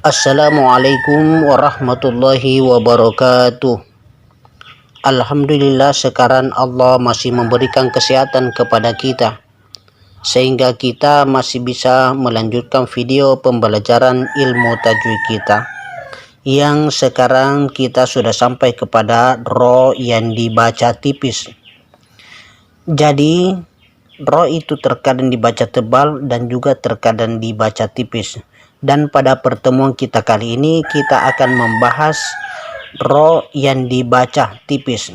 Assalamualaikum warahmatullahi wabarakatuh. Alhamdulillah, sekarang Allah masih memberikan kesehatan kepada kita sehingga kita masih bisa melanjutkan video pembelajaran ilmu tajwid kita, yang sekarang kita sudah sampai kepada ro yang dibaca tipis. Jadi ro itu terkadang dibaca tebal dan juga terkadang dibaca tipis. Dan pada pertemuan kita kali ini kita akan membahas ro yang dibaca tipis.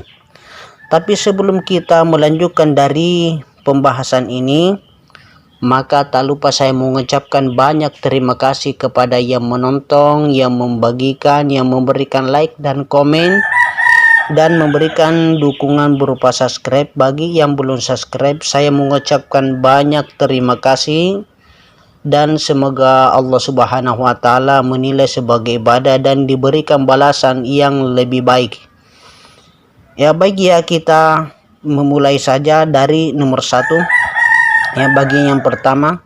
Tapi sebelum kita melanjutkan dari pembahasan ini, maka tak lupa saya mengucapkan banyak terima kasih kepada yang menonton, yang membagikan, yang memberikan like dan komen, dan memberikan dukungan berupa subscribe. Bagi yang belum subscribe, saya mengucapkan banyak terima kasih, dan semoga Allah Subhanahu wa Ta'ala menilai sebagai ibadah dan diberikan balasan yang lebih baik. Ya, baik ya, kita memulai saja dari nomor 1. Ya, bagi yang pertama,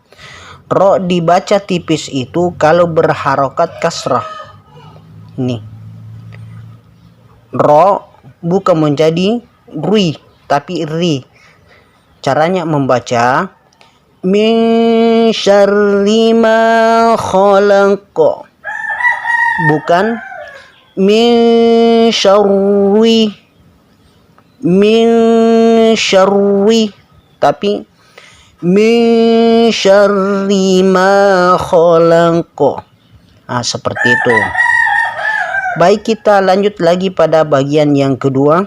ro dibaca tipis itu kalau berharokat kasrah. Ini ro bukan menjadi ri tapi ri. Caranya membaca min syarri ma khalaq, bukan min syarri, tapi min syarri ma khalaq. Seperti itu. Baik, kita lanjut lagi pada bagian yang kedua.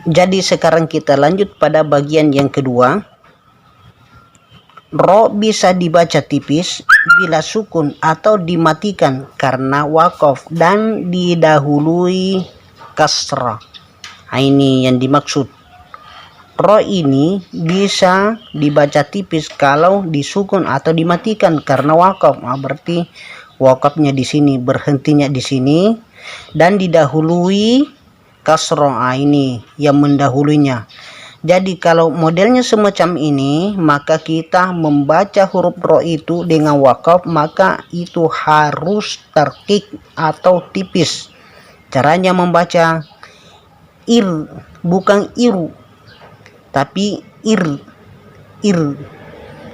Jadi sekarang kita lanjut pada bagian yang kedua. Ro bisa dibaca tipis bila sukun atau dimatikan karena wakaf dan didahului kasrah. Ini yang dimaksud. Ro ini bisa dibaca tipis kalau disukun atau dimatikan karena wakaf. Berarti wakafnya di sini, berhentinya di sini, dan didahului kasrah. Ini yang mendahulunya. Jadi kalau modelnya semacam ini, maka kita membaca huruf ro itu dengan wakaf, maka itu harus tarkik atau tipis. Caranya membaca ir, bukan iru, tapi ir,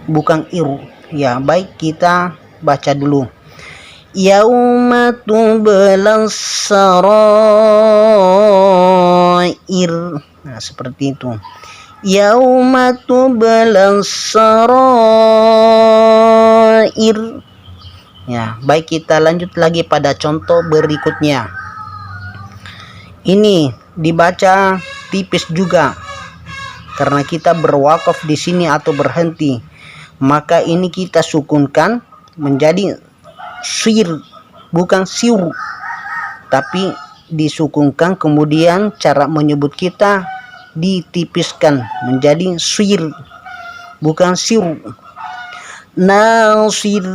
bukan iru. Ya, baik, kita baca dulu. Yauma tublas sarair. Seperti itu. Yauma tublas sarair. Ya, baik, kita lanjut lagi pada contoh berikutnya. Ini dibaca tipis juga karena kita berwakaf di sini atau berhenti. Maka ini kita sukunkan menjadi sir, bukan siur, tapi disukunkan, kemudian cara menyebut kita ditipiskan menjadi sir, bukan siur. Nasir,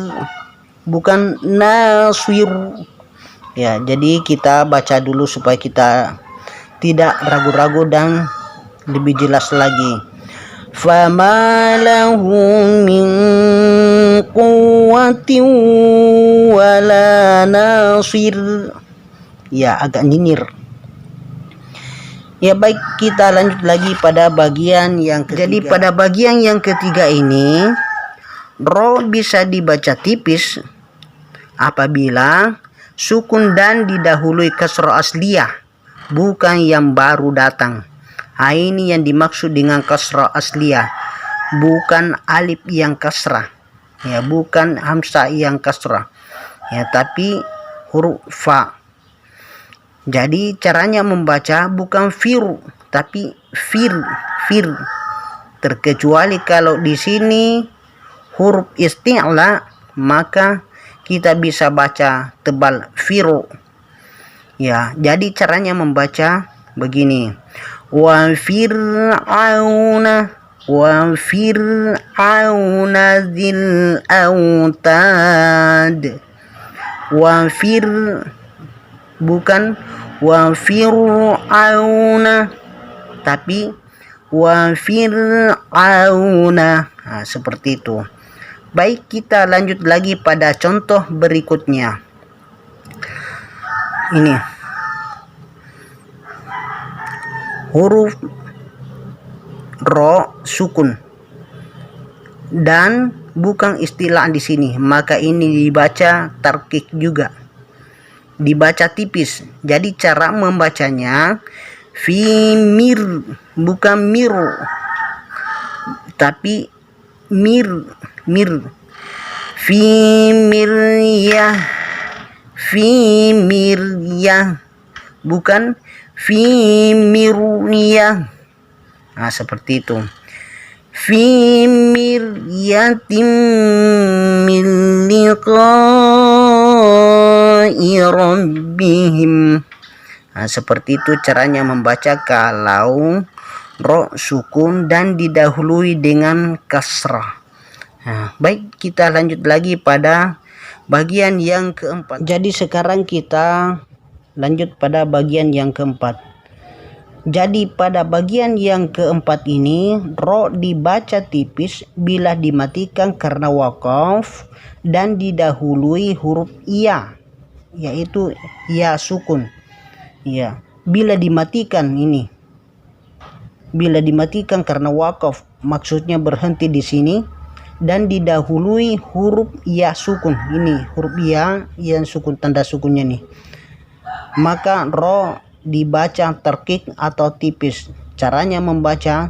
bukan nasir. Ya, jadi kita baca dulu supaya kita tidak ragu-ragu dan lebih jelas lagi. Fama lahum min quwwatin wala nasir. Ya, agak nyinyir. Ya, baik, kita lanjut lagi pada bagian yang ketiga. Jadi pada bagian yang ketiga ini, ro bisa dibaca tipis apabila sukun dan didahului kasrah asliyah, bukan yang baru datang. Ini yang dimaksud dengan kasrah asliyah, bukan alif yang kasrah. Ya, bukan hamzah yang kasrah. Ya, tapi huruf fa. Jadi caranya membaca bukan firu tapi fir. Terkecuali kalau di sini huruf isti'la, maka kita bisa baca tebal firu. Ya, jadi caranya membaca begini. Wa fir'auna zil autad. Bukan wa fir'auna, tapi wa fir'auna. Seperti itu. Baik, kita lanjut lagi pada contoh berikutnya. Ini huruf ro sukun dan bukan istilah di sini, maka ini dibaca tarkik juga, dibaca tipis. Jadi cara membacanya fimir, bukan mir, tapi mir fimirya, bukan fimirya. Nah, seperti itu. Fimiryatim min liqa'i rabbihim. Nah, seperti itu caranya membaca kalau ro sukun dan didahului dengan kasrah. Nah, baik, kita lanjut lagi pada bagian yang keempat. Jadi sekarang kita lanjut pada bagian yang keempat. Jadi pada bagian yang keempat ini ro dibaca tipis bila dimatikan karena wakaf dan didahului huruf iya, yaitu ya sukun. Ya, bila dimatikan ini, bila dimatikan karena wakaf, maksudnya berhenti di sini dan didahului huruf ya sukun. Ini huruf ya yang sukun, tanda sukunnya nih. Maka ro dibaca terkik atau tipis. Caranya membaca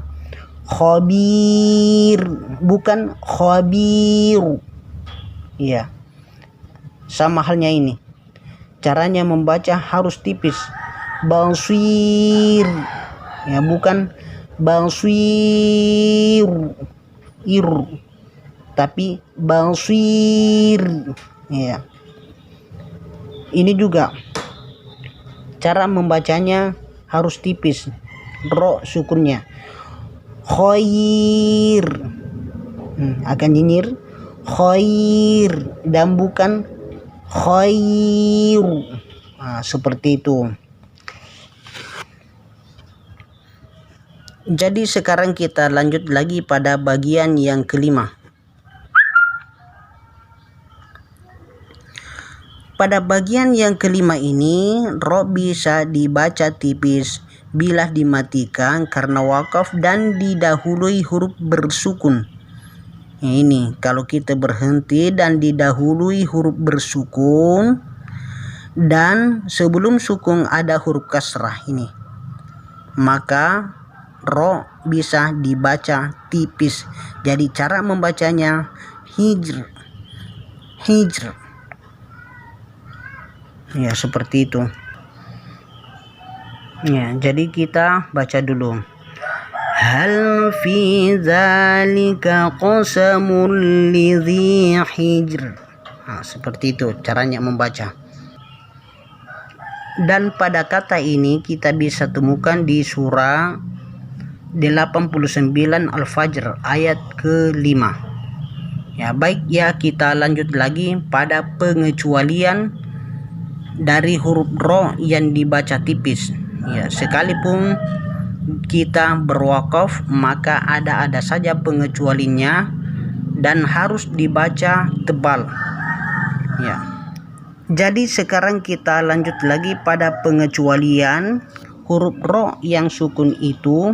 khabir, bukan khabir. Ya, sama halnya ini. Caranya membaca harus tipis. Basir, ya, bukan basir tapi basir. Ya, ini juga cara membacanya harus tipis, ro sukunnya. Khair, akan nyinyir khair dan bukan khair. Nah, seperti itu. Jadi sekarang kita lanjut lagi pada bagian yang kelima. Pada bagian yang kelima ini, ro bisa dibaca tipis bila dimatikan karena wakaf dan didahului huruf bersukun. Ini kalau kita berhenti dan didahului huruf bersukun dan sebelum sukun ada huruf kasrah ini, maka ro bisa dibaca tipis. Jadi cara membacanya hijr. Ya, seperti itu. Ya, jadi kita baca dulu. Hal fi zalika qasamul lidhi hijr. Nah, seperti itu caranya membaca. Dan pada kata ini kita bisa temukan di surah 89 Al-Fajr ayat ke-5. Ya, baik ya, kita lanjut lagi pada pengecualian dari huruf ro yang dibaca tipis. Ya, sekalipun kita berwakaf maka ada saja pengecualinya dan harus dibaca tebal. Ya. Jadi sekarang kita lanjut lagi pada pengecualian huruf ro yang sukun itu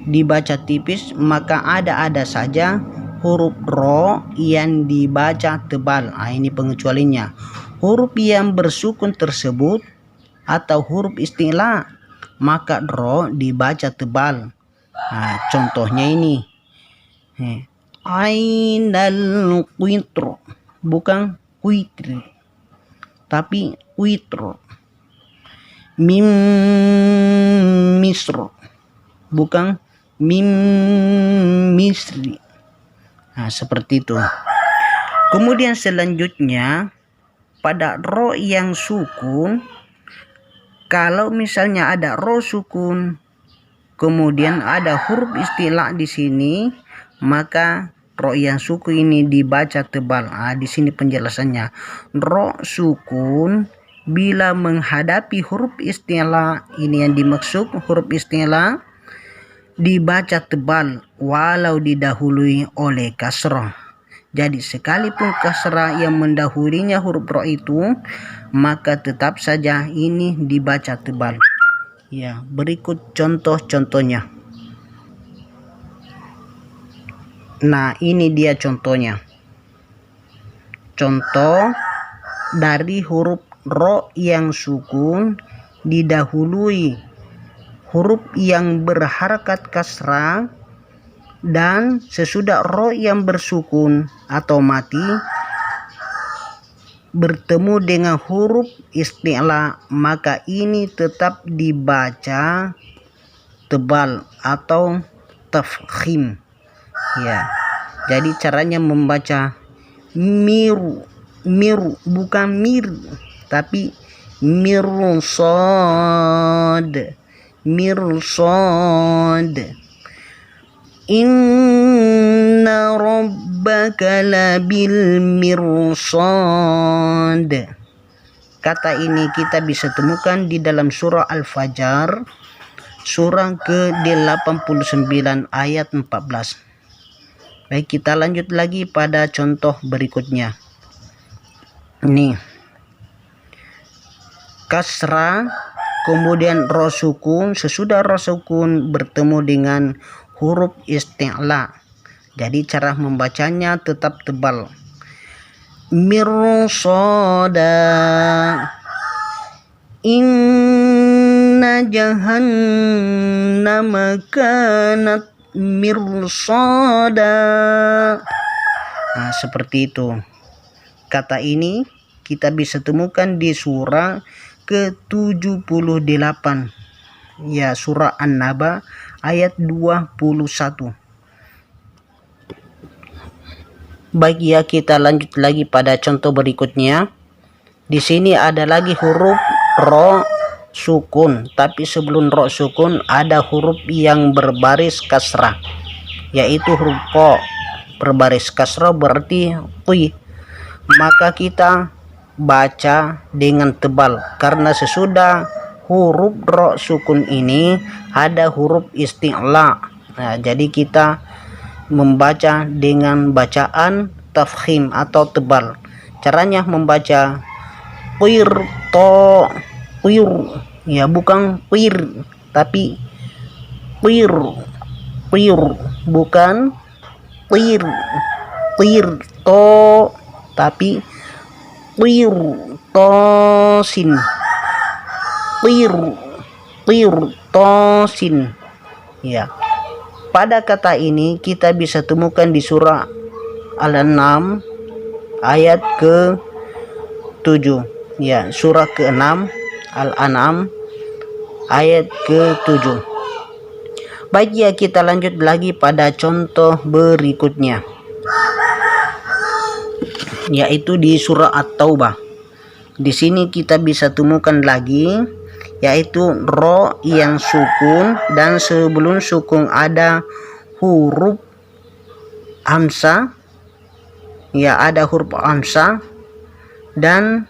dibaca tipis, maka ada saja huruf ro yang dibaca tebal. Nah, ini pengecualiannya. Huruf yang bersukun tersebut atau huruf istilah, maka ro dibaca tebal. Nah, contohnya ini. Ainal qitr, bukan qitr, tapi qitr. Mim misr, bukan mim misri. Nah, seperti itu. Kemudian selanjutnya pada ro yang sukun, kalau misalnya ada ro sukun kemudian ada huruf istilah di sini, maka ro yang sukun ini dibaca tebal. Nah, di sini penjelasannya. Ro sukun bila menghadapi huruf istilah, ini yang dimaksud huruf istilah, dibaca tebal walau didahului oleh kasrah. Jadi sekalipun kasrah yang mendahulunya huruf ro itu, maka tetap saja ini dibaca tebal. Ya, berikut contoh-contohnya. Nah, ini dia contohnya. Contoh dari huruf ro yang sukun didahului huruf yang berharakat kasrah, dan sesudah ro yang bersukun atau mati bertemu dengan huruf isti'la, maka ini tetap dibaca tebal atau tafkhim. Ya, jadi caranya membaca miru bukan mir, tapi mirsad. Inna rabbaka labil mirsad. Kata ini kita bisa temukan di dalam surah Al-Fajr, surah ke-89 ayat 14. Baik, kita lanjut lagi pada contoh berikutnya. Nih, kasrah kemudian ro sukun, sesudah ro sukun bertemu dengan huruf isti'la. Jadi cara membacanya tetap tebal. Mirsada. Inna jahannama kanat mirsada. Nah, seperti itu. Kata ini kita bisa temukan di surah ke-78. Ya, surah An-Naba ayat 21. Baik ya, kita lanjut lagi pada contoh berikutnya. Di sini ada lagi huruf ro sukun, tapi sebelum ro sukun ada huruf yang berbaris kasrah, yaitu huruf ko. Berbaris kasrah berarti qi. Maka kita baca dengan tebal karena sesudah huruf ro sukun ini ada huruf isti'la. Nah, jadi kita membaca dengan bacaan tafkhim atau tebal. Caranya membaca qir to qir, ya bukan qir tapi qir, bukan qir to tapi qir tosin, qir tosin. Ya, pada kata ini kita bisa temukan di surah Al-An'am ayat ke-7. Ya, surah ke-6 Al-An'am ayat ke-7. Baik ya, kita lanjut lagi pada contoh berikutnya, yaitu di surah At-Taubah. Di sini kita bisa temukan lagi, yaitu ro yang sukun dan sebelum sukun ada huruf hamzah. Ya, ada huruf hamzah dan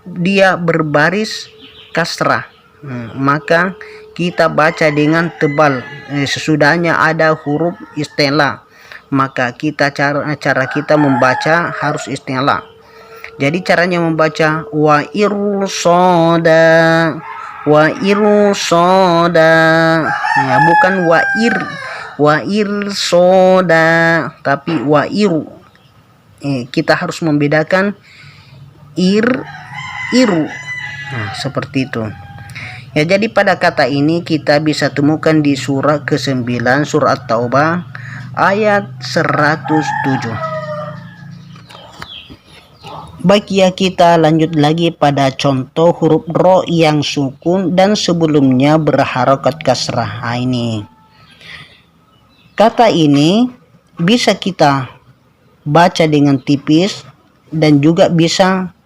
dia berbaris kasrah. Maka kita baca dengan tebal. Sesudahnya ada huruf isti'la, maka cara kita membaca harus isti'la. Jadi caranya membaca wa irsada, ya bukan wa irsoda tapi wa iru. Kita harus membedakan iru. Nah, seperti itu. Ya, jadi pada kata ini kita bisa temukan di surah ke-9 surah At-Taubah ayat 107. Baik ya, kita lanjut lagi pada contoh huruf ro yang sukun dan sebelumnya berharokat kasrah. Nah, ini kata ini bisa kita baca dengan tipis dan juga bisa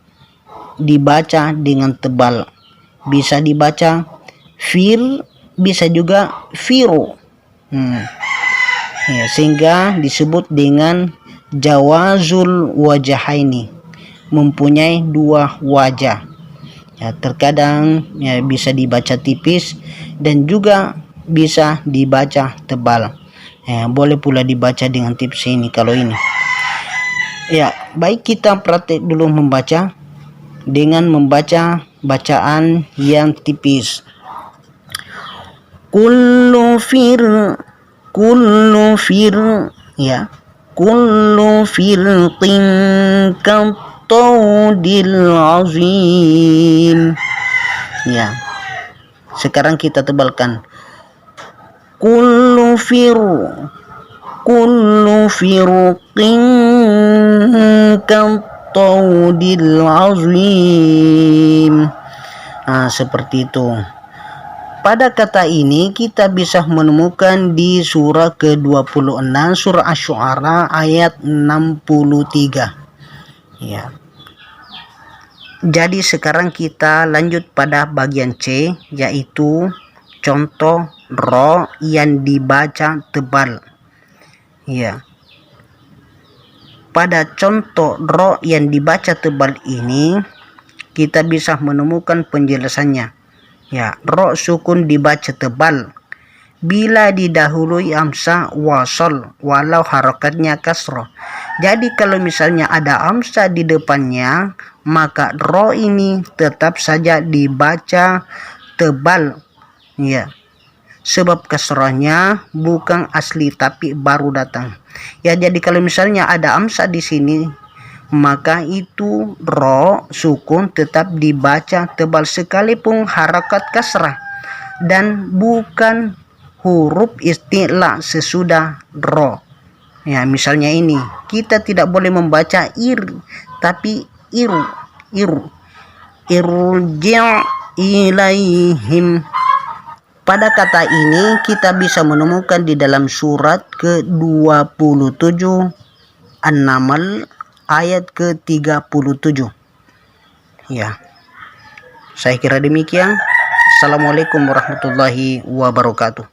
dibaca dengan tebal. Bisa dibaca fir, bisa juga firu. Ya, sehingga disebut dengan jawazul wajahaini, mempunyai dua wajah. Ya, terkadang ya bisa dibaca tipis dan juga bisa dibaca tebal. Ya, boleh pula dibaca dengan tipis ini kalau ini. Ya, baik kita praktek dulu membaca dengan membaca bacaan yang tipis. Kullu fir, ya. Kullu firqin kattawdil azim. Ya. Sekarang kita tebalkan. Kullu firqin kattawdil azim. Nah, seperti itu. Pada kata ini kita bisa menemukan di surah ke-26 surah Asy-Syu'ara ayat 63. Ya. Jadi sekarang kita lanjut pada bagian C, yaitu contoh ro yang dibaca tebal. Ya. Pada contoh ro yang dibaca tebal ini kita bisa menemukan penjelasannya. Ya, ro sukun dibaca tebal bila didahului hamzah wasol walau harokatnya kasroh. Jadi kalau misalnya ada hamzah di depannya, maka ro ini tetap saja dibaca tebal. Ya. Sebab kasrohnya bukan asli tapi baru datang. Ya, jadi kalau misalnya ada hamzah di sini, maka itu ro sukun tetap dibaca tebal sekalipun harakat kasrah dan bukan huruf isti'la sesudah ro. Ya, misalnya ini kita tidak boleh membaca tapi irji' ilaihim. Pada kata ini kita bisa menemukan di dalam surat ke-27 An-Naml ayat ke-37. Ya. Saya kira demikian. Assalamualaikum warahmatullahi wabarakatuh.